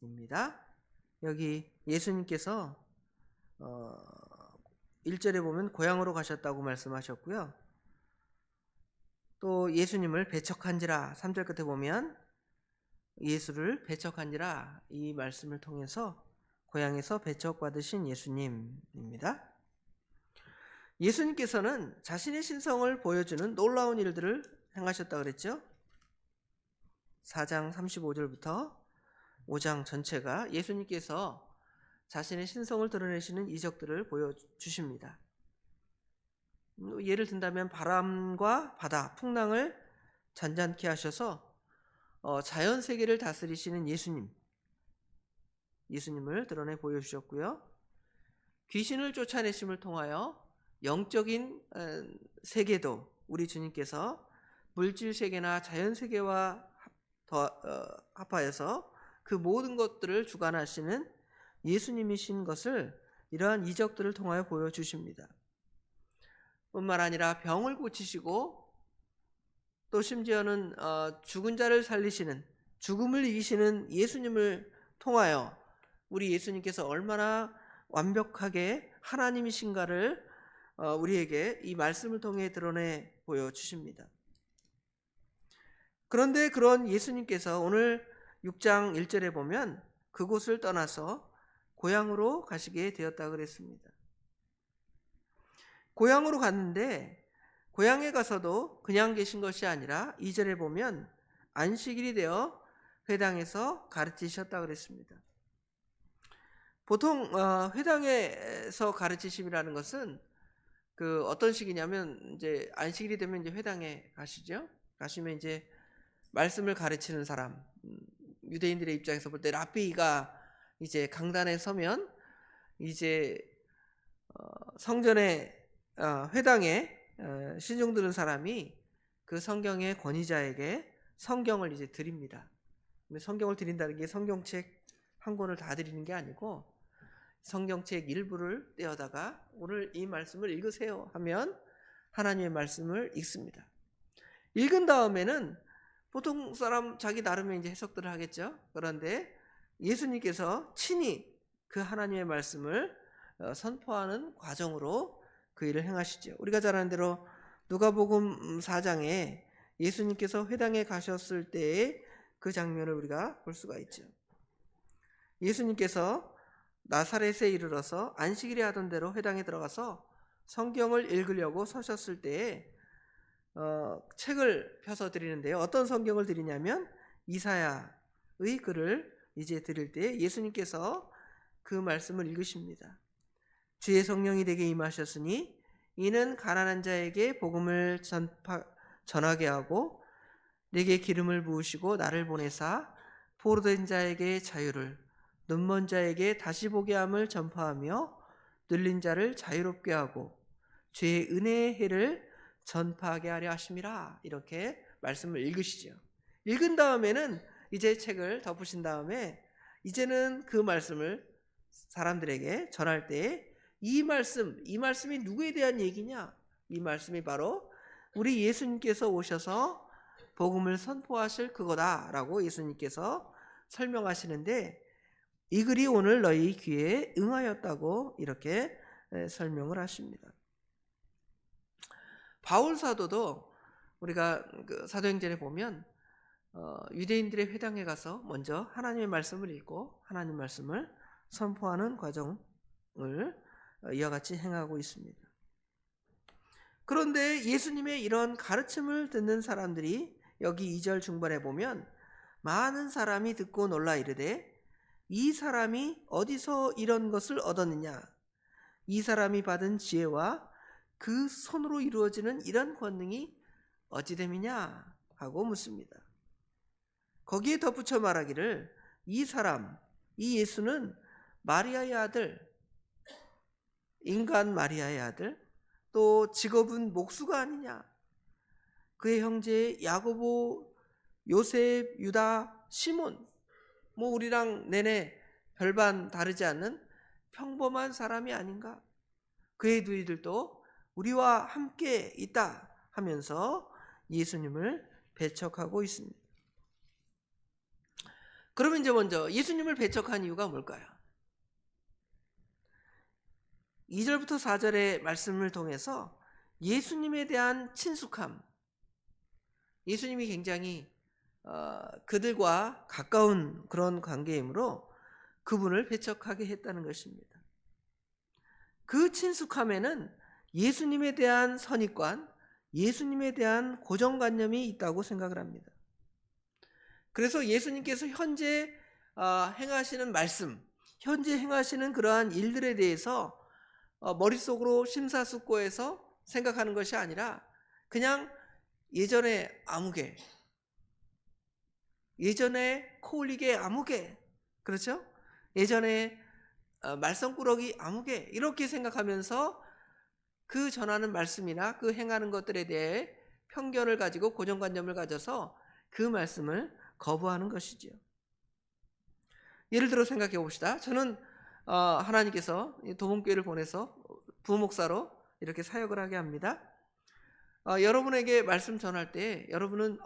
입니다. 여기 예수님께서 1절에 보면 고향으로 가셨다고 말씀하셨고요. 또 예수님을 배척한지라 3절 끝에 보면 예수를 배척한지라 이 말씀을 통해서 고향에서 배척받으신 예수님입니다. 예수님께서는 자신의 신성을 보여주는 놀라운 일들을 행하셨다 그랬죠. 4장 35절부터 5장 전체가 예수님께서 자신의 신성을 드러내시는 이적들을 보여주십니다. 예를 든다면 바람과 바다, 풍랑을 잔잔케 하셔서 자연 세계를 다스리시는 예수님을 드러내 보여주셨고요. 귀신을 쫓아내심을 통하여 영적인 세계도 우리 주님께서 물질 세계나 자연 세계와 합하여서 그 모든 것들을 주관하시는 예수님이신 것을 이러한 이적들을 통하여 보여주십니다. 뿐만 아니라 병을 고치시고 또 심지어는 죽은 자를 살리시는, 죽음을 이기시는 예수님을 통하여 우리 예수님께서 얼마나 완벽하게 하나님이신가를 우리에게 이 말씀을 통해 드러내 보여주십니다. 그런데 그런 예수님께서 오늘 6장 1절에 보면 그곳을 떠나서 고향으로 가시게 되었다 그랬습니다. 고향으로 갔는데 고향에 가서도 그냥 계신 것이 아니라 2절에 보면 안식일이 되어 회당에서 가르치셨다 그랬습니다. 보통 회당에서 가르치심이라는 것은 그 어떤 식이냐면 이제 안식일이 되면 이제 회당에 가시죠. 가시면 이제 말씀을 가르치는 사람, 유대인들의 입장에서 볼 때 랍비가 이제 강단에 서면 이제 성전에 회당에 시중 드는 사람이 그 성경의 권위자에게 성경을 이제 드립니다. 성경을 드린다는 게 성경책 한 권을 다 드리는 게 아니고 성경책 일부를 떼어다가 오늘 이 말씀을 읽으세요 하면 하나님의 말씀을 읽습니다. 읽은 다음에는 보통 사람 자기 나름의 이제 해석들을 하겠죠. 그런데 예수님께서 친히 그 하나님의 말씀을 선포하는 과정으로 그 일을 행하시죠. 우리가 잘 아는 대로 누가복음 4장에 예수님께서 회당에 가셨을 때의 그 장면을 우리가 볼 수가 있죠. 예수님께서 나사렛에 이르러서 안식일에 하던 대로 회당에 들어가서 성경을 읽으려고 서셨을 때에 책을 펴서 드리는데요. 어떤 성경을 드리냐면 이사야의 글을 이제 드릴 때 예수님께서 그 말씀을 읽으십니다. 주의 성령이 내게 임하셨으니 이는 가난한 자에게 복음을 전하게 하고 내게 기름을 부으시고 나를 보내사 포로된 자에게 자유를, 눈먼 자에게 다시 보게 함을 전파하며 눌린 자를 자유롭게 하고 주의 은혜의 해를 전파하게 하려 하심이라. 이렇게 말씀을 읽으시죠. 읽은 다음에는 이제 책을 덮으신 다음에 이제는 그 말씀을 사람들에게 전할 때 이 말씀이 누구에 대한 얘기냐? 이 말씀이 바로 우리 예수님께서 오셔서 복음을 선포하실 그거다라고 예수님께서 설명하시는데 이 글이 오늘 너희 귀에 응하였다고 이렇게 설명을 하십니다. 바울 사도도 우리가 그 사도행전에 보면 유대인들의 회당에 가서 먼저 하나님의 말씀을 읽고 하나님 말씀을 선포하는 과정을 이와 같이 행하고 있습니다. 그런데 예수님의 이런 가르침을 듣는 사람들이 여기 2절 중반에 보면 많은 사람이 듣고 놀라 이르되 이 사람이 어디서 이런 것을 얻었느냐? 이 사람이 받은 지혜와 그 손으로 이루어지는 이런 권능이 어찌됨이냐? 하고 묻습니다. 거기에 덧붙여 말하기를 이 사람, 이 예수는 마리아의 아들, 인간 마리아의 아들, 또 직업은 목수가 아니냐? 그의 형제 야고보, 요셉, 유다, 시몬, 뭐 우리랑 내내 별반 다르지 않는 평범한 사람이 아닌가? 그의 누이들도 우리와 함께 있다 하면서 예수님을 배척하고 있습니다. 그러면 이제 먼저 예수님을 배척한 이유가 뭘까요? 2절부터 4절의 말씀을 통해서 예수님에 대한 친숙함, 예수님이 굉장히 그들과 가까운 그런 관계이므로 그분을 배척하게 했다는 것입니다. 그 친숙함에는 예수님에 대한 선입관, 예수님에 대한 고정관념이 있다고 생각을 합니다. 그래서 예수님께서 현재 행하시는 말씀, 현재 행하시는 그러한 일들에 대해서 머릿속으로 심사숙고해서 생각하는 것이 아니라 그냥 예전에 아무개, 예전에 코올리게 아무개, 그렇죠? 예전에 말썽꾸러기 아무개, 이렇게 생각하면서 그 전하는 말씀이나 그 행하는 것들에 대해 편견을 가지고 고정관념을 가져서 그 말씀을 거부하는 것이죠. 예를 들어 생각해 봅시다. 저는 하나님께서 도봉교회를 보내서 부목사로 이렇게 사역을 하게 합니다. 여러분에게 말씀 전할 때 여러분은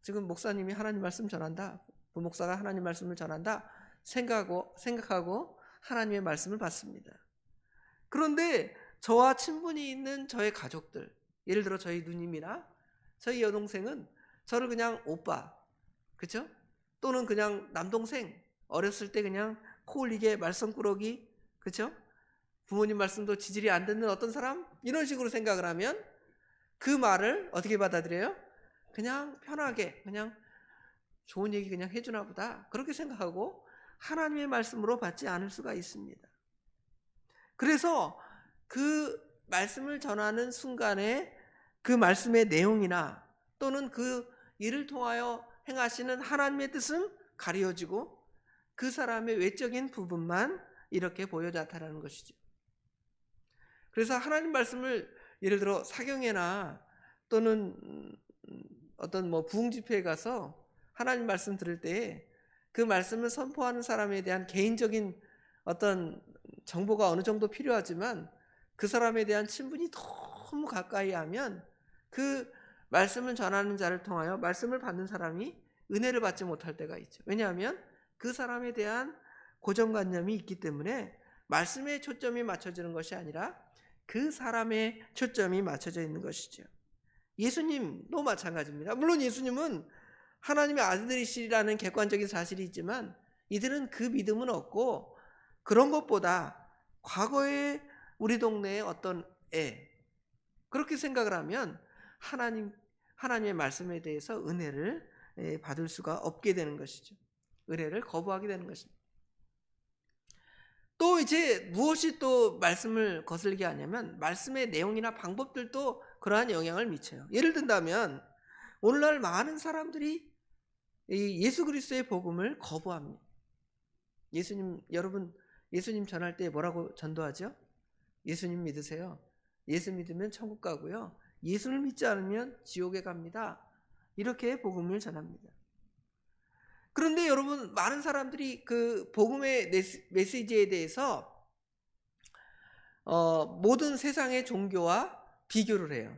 지금 목사님이 하나님 말씀 전한다, 부목사가 하나님 말씀을 전한다 생각하고 하나님의 말씀을 받습니다. 그런데 저와 친분이 있는 저의 가족들, 예를 들어 저희 누님이나 저희 여동생은 저를 그냥 오빠, 그렇죠? 또는 그냥 남동생, 어렸을 때 그냥 코 올리게 말썽꾸러기, 그렇죠? 부모님 말씀도 지질이 안 듣는 어떤 사람, 이런 식으로 생각을 하면 그 말을 어떻게 받아들여요? 그냥 편하게, 그냥 좋은 얘기 그냥 해주나 보다, 그렇게 생각하고 하나님의 말씀으로 받지 않을 수가 있습니다. 그래서 그 말씀을 전하는 순간에 그 말씀의 내용이나 또는 그 일을 통하여 행하시는 하나님의 뜻은 가려지고 그 사람의 외적인 부분만 이렇게 보여 나타나는 것이죠. 그래서 하나님 말씀을 예를 들어 사경회나 또는 어떤 부흥 집회에 가서 하나님 말씀 들을 때 그 말씀을 선포하는 사람에 대한 개인적인 어떤 정보가 어느 정도 필요하지만 그 사람에 대한 친분이 너무 가까이 하면 그 말씀을 전하는 자를 통하여 말씀을 받는 사람이 은혜를 받지 못할 때가 있죠. 왜냐하면 그 사람에 대한 고정관념이 있기 때문에 말씀에 초점이 맞춰지는 것이 아니라 그 사람의 초점이 맞춰져 있는 것이죠. 예수님도 마찬가지입니다. 물론 예수님은 하나님의 아들이시라는 객관적인 사실이 있지만 이들은 그 믿음은 없고, 그런 것보다 과거에 우리 동네에 어떤 그렇게 생각을 하면 하나님의 말씀에 대해서 은혜를 받을 수가 없게 되는 것이죠. 은혜를 거부하게 되는 것입니다. 또 이제 무엇이 또 말씀을 거슬리게 하냐면 말씀의 내용이나 방법들도 그러한 영향을 미쳐요. 예를 든다면 오늘날 많은 사람들이 이 예수 그리스도의 복음을 거부합니다. 여러분 예수님 전할 때 뭐라고 전도하죠? 예수님 믿으세요. 예수 믿으면 천국 가고요, 예수를 믿지 않으면 지옥에 갑니다. 이렇게 복음을 전합니다. 그런데 여러분, 많은 사람들이 그 복음의 메시지에 대해서 모든 세상의 종교와 비교를 해요.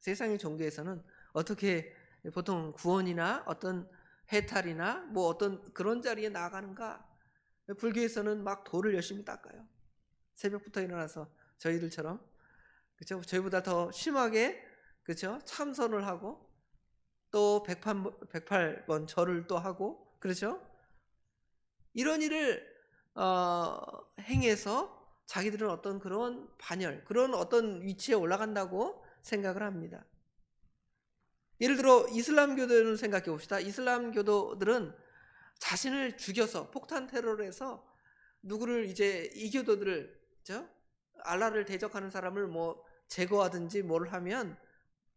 세상의 종교에서는 어떻게 보통 구원이나 어떤 해탈이나 어떤 그런 자리에 나아가는가? 불교에서는 막 돌을 열심히 닦아요. 새벽부터 일어나서 저희들처럼, 그렇죠? 저희보다 더 심하게, 그렇죠? 참선을 하고 또 108번 절을 또 하고, 그렇죠? 이런 일을 행해서 자기들은 어떤 그런 반열, 그런 어떤 위치에 올라간다고 생각을 합니다. 예를 들어 이슬람교도를 생각해 봅시다. 이슬람교도들은 자신을 죽여서 폭탄 테러를 해서 누구를 이제 이 교도들을, 그렇죠? 알라를 대적하는 사람을 제거하든지 뭘 하면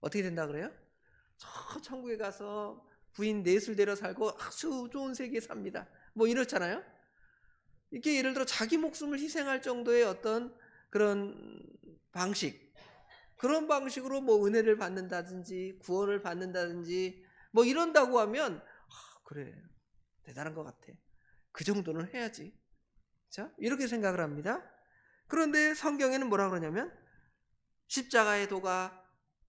어떻게 된다 그래요? 저 천국에 가서 부인 넷을 데려 살고 아주 좋은 세계에 삽니다. 이렇잖아요. 이렇게 예를 들어 자기 목숨을 희생할 정도의 어떤 그런 방식, 그런 방식으로 은혜를 받는다든지 구원을 받는다든지 이런다고 하면 그래, 대단한 것 같아, 그 정도는 해야지, 자, 이렇게 생각을 합니다. 그런데 성경에는 뭐라 그러냐면 십자가의 도가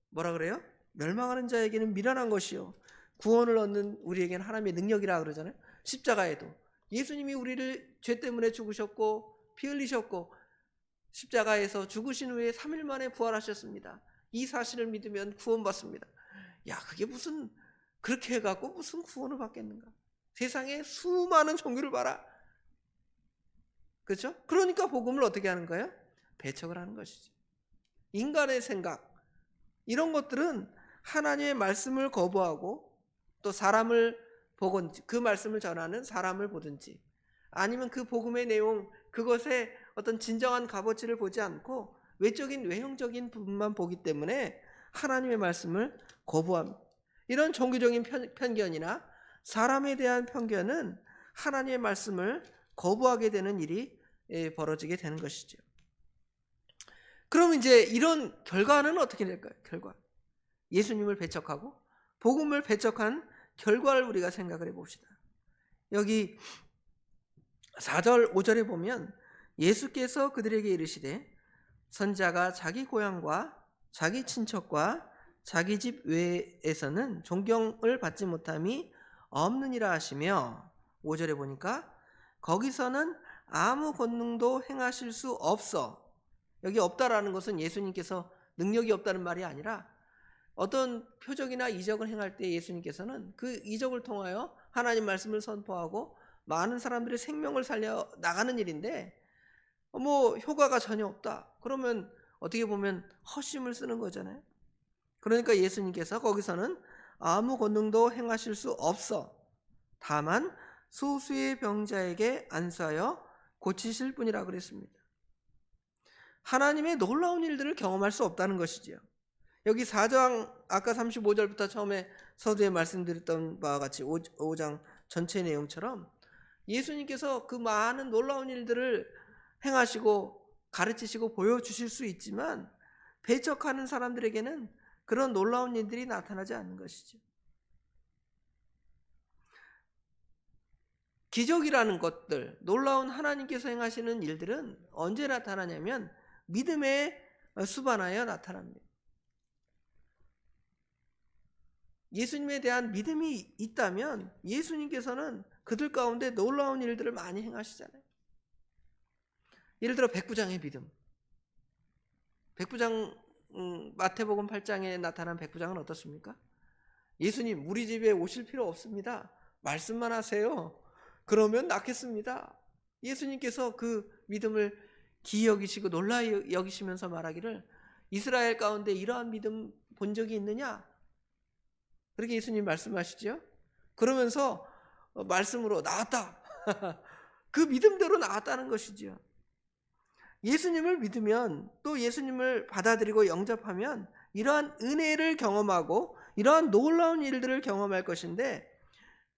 뭐라 그래요? 멸망하는 자에게는 미련한 것이요 구원을 얻는 우리에게는 하나님의 능력이라 그러잖아요. 십자가에도 예수님이 우리를 죄 때문에 죽으셨고 피 흘리셨고 십자가에서 죽으신 후에 3일 만에 부활하셨습니다. 이 사실을 믿으면 구원받습니다. 야, 그게 무슨 그렇게 해갖고 무슨 구원을 받겠는가? 세상에 수많은 종교를 봐라. 그렇죠? 그러니까 복음을 어떻게 하는 거예요? 배척을 하는 것이죠. 인간의 생각 이런 것들은 하나님의 말씀을 거부하고 또 사람을 보건지 그 말씀을 전하는 사람을 보든지 아니면 그 복음의 내용 그것의 어떤 진정한 값어치를 보지 않고 외적인 외형적인 부분만 보기 때문에 하나님의 말씀을 거부합니다. 이런 종교적인 편견이나 사람에 대한 편견은 하나님의 말씀을 거부하게 되는 일이 벌어지게 되는 것이죠. 그럼 이제 이런 결과는 어떻게 될까요? 결과. 예수님을 배척하고 복음을 배척한 결과를 우리가 생각을 해봅시다. 여기 4절 5절에 보면 예수께서 그들에게 이르시되 선자가 자기 고향과 자기 친척과 자기 집 외에서는 존경을 받지 못함이 없느니라 하시며 5절에 보니까 거기서는 아무 권능도 행하실 수 없어. 여기 없다라는 것은 예수님께서 능력이 없다는 말이 아니라 어떤 표적이나 이적을 행할 때 예수님께서는 그 이적을 통하여 하나님 말씀을 선포하고 많은 사람들의 생명을 살려 나가는 일인데 뭐 효과가 전혀 없다. 그러면 어떻게 보면 헛심을 쓰는 거잖아요. 그러니까 예수님께서 거기서는 아무 권능도 행하실 수 없어. 다만 소수의 병자에게 안수하여 고치실 뿐이라 그랬습니다. 하나님의 놀라운 일들을 경험할 수 없다는 것이지요. 여기 4장 아까 35절부터 처음에 서두에 말씀드렸던 바와 같이 5장 전체 내용처럼 예수님께서 그 많은 놀라운 일들을 행하시고 가르치시고 보여주실 수 있지만 배척하는 사람들에게는 그런 놀라운 일들이 나타나지 않는 것이죠. 기적이라는 것들, 놀라운 하나님께서 행하시는 일들은 언제 나타나냐면 믿음에 수반하여 나타납니다. 예수님에 대한 믿음이 있다면 예수님께서는 그들 가운데 놀라운 일들을 많이 행하시잖아요. 예를 들어 백부장의 믿음. 백부장 마태복음 8장에 나타난 백부장은 어떻습니까? 예수님 우리 집에 오실 필요 없습니다. 말씀만 하세요. 그러면 낫겠습니다. 예수님께서 그 믿음을 기이 여기시고 놀라 여기시면서 말하기를 이스라엘 가운데 이러한 믿음 본 적이 있느냐? 그렇게 예수님 말씀하시죠. 그러면서 말씀으로 나았다. 그 믿음대로 나았다는 것이죠. 예수님을 믿으면 또 예수님을 받아들이고 영접하면 이러한 은혜를 경험하고 이러한 놀라운 일들을 경험할 것인데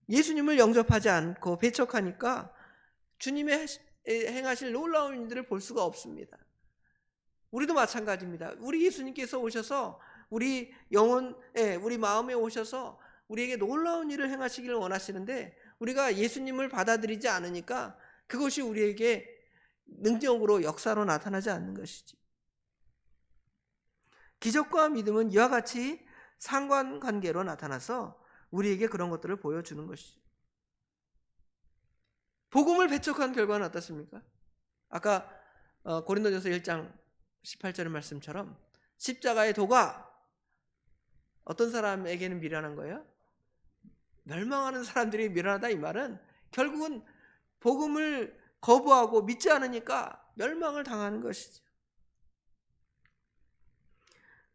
예수님을 영접하지 않고 배척하니까 주님의 행하실 놀라운 일들을 볼 수가 없습니다. 우리도 마찬가지입니다. 우리 예수님께서 오셔서 우리 영혼에 우리 마음에 오셔서 우리에게 놀라운 일을 행하시기를 원하시는데 우리가 예수님을 받아들이지 않으니까 그것이 우리에게 능력으로 역사로 나타나지 않는 것이지. 기적과 믿음은 이와 같이 상관관계로 나타나서 우리에게 그런 것들을 보여주는 것이죠. 복음을 배척한 결과는 어떻습니까? 아까 고린도전서 1장 18절의 말씀처럼 십자가의 도가 어떤 사람에게는 미련한 거예요? 멸망하는 사람들이 미련하다 이 말은 결국은 복음을 거부하고 믿지 않으니까 멸망을 당하는 것이죠.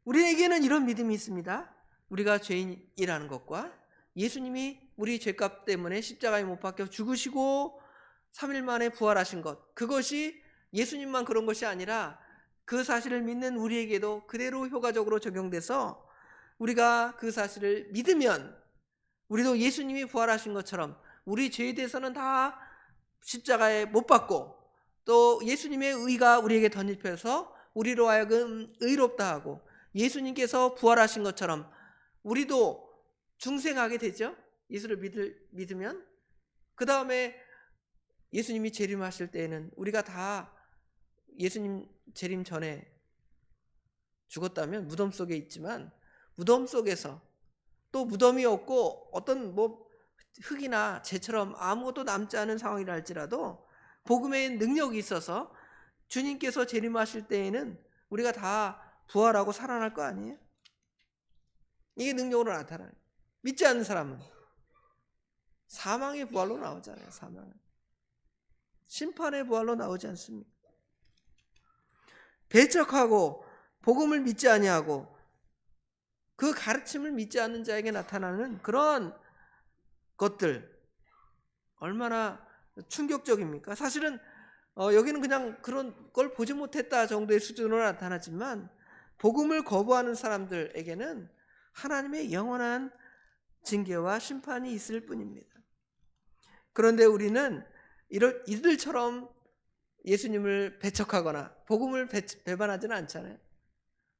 우리에게는 이런 믿음이 있습니다. 우리가 죄인이라는 것과 예수님이 우리 죄값 때문에 십자가에 못 박혀 죽으시고 3일 만에 부활하신 것, 그것이 예수님만 그런 것이 아니라 그 사실을 믿는 우리에게도 그대로 효과적으로 적용돼서 우리가 그 사실을 믿으면 우리도 예수님이 부활하신 것처럼 우리 죄에 대해서는 다 십자가에 못 박고 또 예수님의 의가 우리에게 덧입혀서 우리로 하여금 의롭다 하고 예수님께서 부활하신 것처럼 우리도 중생하게 되죠. 예수를 믿으면 그 다음에 예수님이 재림하실 때에는 우리가 다 예수님 재림 전에 죽었다면 무덤 속에 있지만 무덤 속에서 또 무덤이 없고 어떤 흙이나 재처럼 아무것도 남지 않은 상황이라 할지라도 복음의 능력이 있어서 주님께서 재림하실 때에는 우리가 다 부활하고 살아날 거 아니에요? 이게 능력으로 나타나요. 믿지 않는 사람은 사망의 부활로 나오잖아요. 사망은 심판의 부활로 나오지 않습니다. 배척하고 복음을 믿지 아니하고 그 가르침을 믿지 않는 자에게 나타나는 그런 것들 얼마나 충격적입니까? 사실은 여기는 그냥 그런 걸 보지 못했다 정도의 수준으로 나타나지만 복음을 거부하는 사람들에게는 하나님의 영원한 징계와 심판이 있을 뿐입니다. 그런데 우리는 이들처럼 예수님을 배척하거나 복음을 배반하지는 않잖아요.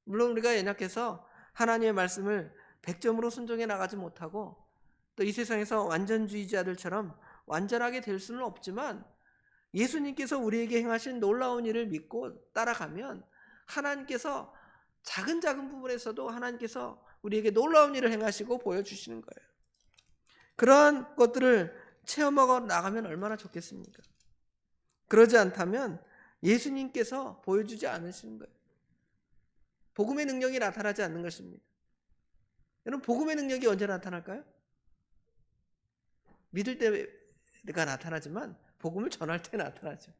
물론 우리가 연약해서 하나님의 말씀을 100점으로 순종해 나가지 못하고 또 이 세상에서 완전주의자들처럼 완전하게 될 수는 없지만 예수님께서 우리에게 행하신 놀라운 일을 믿고 따라가면 하나님께서 작은 부분에서도 하나님께서 우리에게 놀라운 일을 행하시고 보여주시는 거예요. 그러한 것들을 체험하고 나가면 얼마나 좋겠습니까? 그러지 않다면 예수님께서 보여주지 않으시는 거예요. 복음의 능력이 나타나지 않는 것입니다. 여러분, 복음의 능력이 언제 나타날까요? 믿을 때가 나타나지만 복음을 전할 때 나타나죠.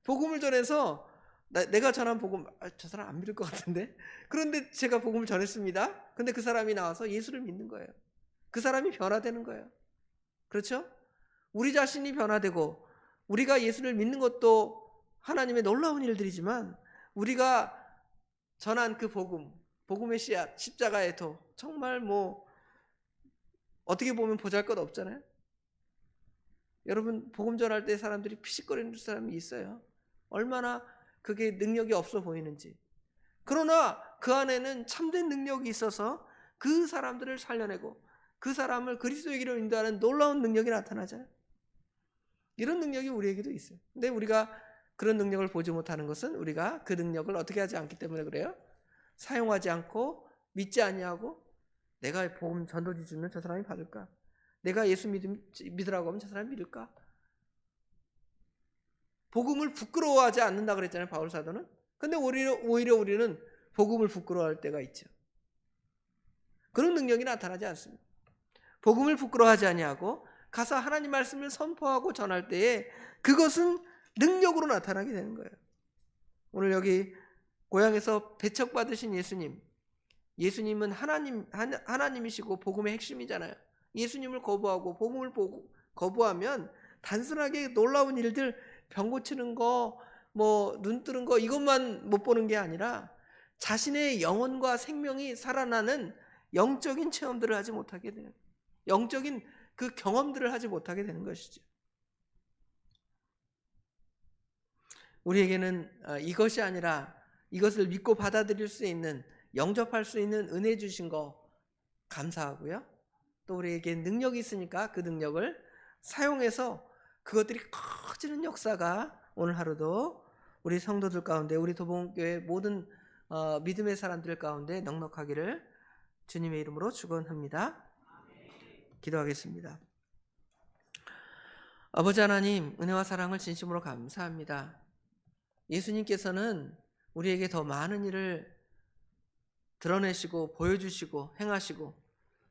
복음을 전해서 내가 전한 복음, 저 사람 안 믿을 것 같은데? 그런데 제가 복음을 전했습니다. 근데 그 사람이 나와서 예수를 믿는 거예요. 그 사람이 변화되는 거예요. 그렇죠? 우리 자신이 변화되고 우리가 예수를 믿는 것도 하나님의 놀라운 일들이지만 우리가 전한 그 복음의 씨앗, 십자가의 도, 정말 어떻게 보면 보잘것없잖아요. 여러분, 복음 전할 때 사람들이 피식거리는 사람이 있어요. 얼마나 그게 능력이 없어 보이는지. 그러나 그 안에는 참된 능력이 있어서 그 사람들을 살려내고 그 사람을 그리스도의 길로 인도하는 놀라운 능력이 나타나잖아요. 이런 능력이 우리에게도 있어요. 근데 우리가 그런 능력을 보지 못하는 것은 우리가 그 능력을 어떻게 하지 않기 때문에 그래요. 사용하지 않고 믿지 아니하고 내가 복음 전도지 주면 저 사람이 받을까? 내가 예수 믿으라고 하면 저 사람이 믿을까? 복음을 부끄러워하지 않는다 그랬잖아요, 바울 사도는. 근데 오히려 우리는 복음을 부끄러워할 때가 있죠. 그런 능력이 나타나지 않습니다. 복음을 부끄러워하지 아니하고 가서 하나님 말씀을 선포하고 전할 때에 그것은 능력으로 나타나게 되는 거예요. 오늘 여기 고향에서 배척받으신 예수님은 하나님이시고 복음의 핵심이잖아요. 예수님을 거부하고 복음을 거부하면 단순하게 놀라운 일들, 병 고치는 거, 눈 뜨는 거 이것만 못 보는 게 아니라 자신의 영혼과 생명이 살아나는 영적인 체험들을 하지 못하게 돼요. 영적인 그 경험들을 하지 못하게 되는 것이죠. 우리에게는 이것이 아니라 이것을 믿고 받아들일 수 있는, 영접할 수 있는 은혜 주신 거 감사하고요. 또 우리에게 능력이 있으니까 그 능력을 사용해서 그것들이 커지는 역사가 오늘 하루도 우리 성도들 가운데, 우리 도봉교회 모든 믿음의 사람들 가운데 넉넉하기를 주님의 이름으로 축원합니다. 기도하겠습니다. 아버지 하나님, 은혜와 사랑을 진심으로 감사합니다. 예수님께서는 우리에게 더 많은 일을 드러내시고 보여주시고 행하시고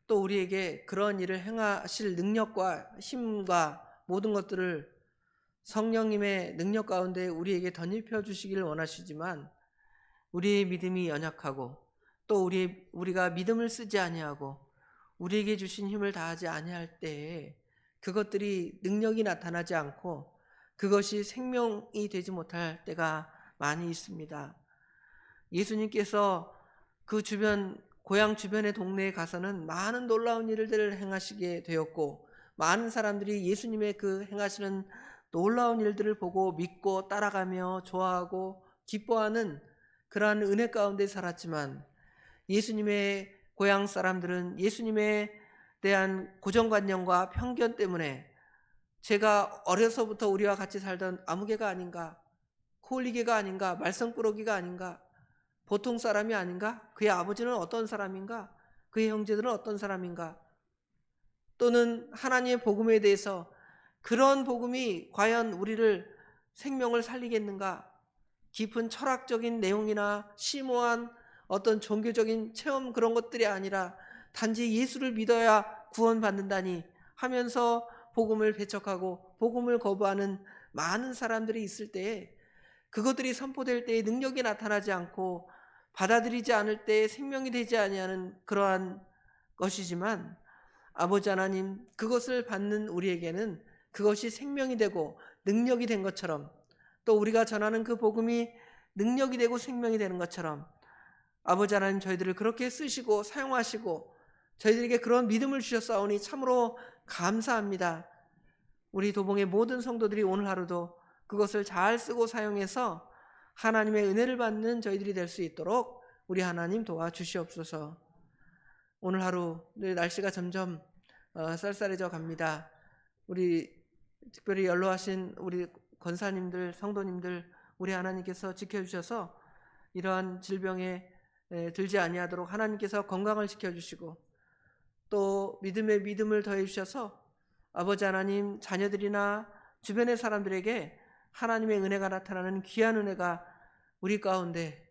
또 우리에게 그런 일을 행하실 능력과 힘과 모든 것들을 성령님의 능력 가운데 우리에게 덧입혀 주시기를 원하시지만 우리의 믿음이 연약하고 또 우리가 믿음을 쓰지 아니하고 우리에게 주신 힘을 다하지 아니할 때에 그것들이 능력이 나타나지 않고 그것이 생명이 되지 못할 때가 많이 있습니다. 예수님께서 그 고향 주변의 동네에 가서는 많은 놀라운 일들을 행하시게 되었고 많은 사람들이 예수님의 그 행하시는 놀라운 일들을 보고 믿고 따라가며 좋아하고 기뻐하는 그러한 은혜 가운데 살았지만 예수님의 고향 사람들은 예수님에 대한 고정관념과 편견 때문에 제가 어려서부터 우리와 같이 살던 아무개가 아닌가, 코올리개가 아닌가, 말썽꾸러기가 아닌가, 보통 사람이 아닌가, 그의 아버지는 어떤 사람인가, 그의 형제들은 어떤 사람인가, 또는 하나님의 복음에 대해서 그런 복음이 과연 우리를 생명을 살리겠는가? 깊은 철학적인 내용이나 심오한 어떤 종교적인 체험 그런 것들이 아니라 단지 예수를 믿어야 구원받는다니 하면서 복음을 배척하고 복음을 거부하는 많은 사람들이 있을 때에 그것들이 선포될 때에 능력이 나타나지 않고 받아들이지 않을 때에 생명이 되지 아니하는 그러한 것이지만 아버지 하나님 그것을 받는 우리에게는 그것이 생명이 되고 능력이 된 것처럼 또 우리가 전하는 그 복음이 능력이 되고 생명이 되는 것처럼 아버지 하나님 저희들을 그렇게 쓰시고 사용하시고 저희들에게 그런 믿음을 주셨사오니 참으로 감사합니다. 우리 도봉의 모든 성도들이 오늘 하루도 그것을 잘 쓰고 사용해서 하나님의 은혜를 받는 저희들이 될 수 있도록 우리 하나님 도와주시옵소서. 오늘 하루 날씨가 점점 쌀쌀해져 갑니다. 우리 특별히 연로하신 우리 권사님들, 성도님들 우리 하나님께서 지켜주셔서 이러한 질병에 들지 아니하도록 하나님께서 건강을 지켜주시고 또 믿음에 믿음을 더해 주셔서 아버지 하나님 자녀들이나 주변의 사람들에게 하나님의 은혜가 나타나는 귀한 은혜가 우리 가운데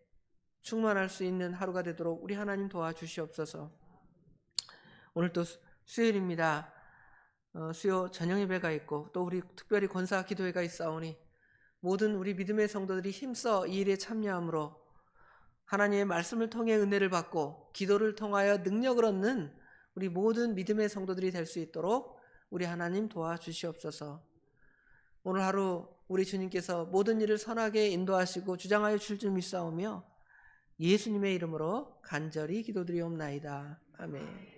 충만할 수 있는 하루가 되도록 우리 하나님 도와주시옵소서. 오늘 또 수요일입니다. 수요 저녁 예배가 있고 또 우리 특별히 권사 기도회가 있사오니 모든 우리 믿음의 성도들이 힘써 이 일에 참여함으로 하나님의 말씀을 통해 은혜를 받고 기도를 통하여 능력을 얻는 우리 모든 믿음의 성도들이 될 수 있도록 우리 하나님 도와주시옵소서. 오늘 하루 우리 주님께서 모든 일을 선하게 인도하시고 주장하여 줄 줄 믿사오며 예수님의 이름으로 간절히 기도드리옵나이다. 아멘.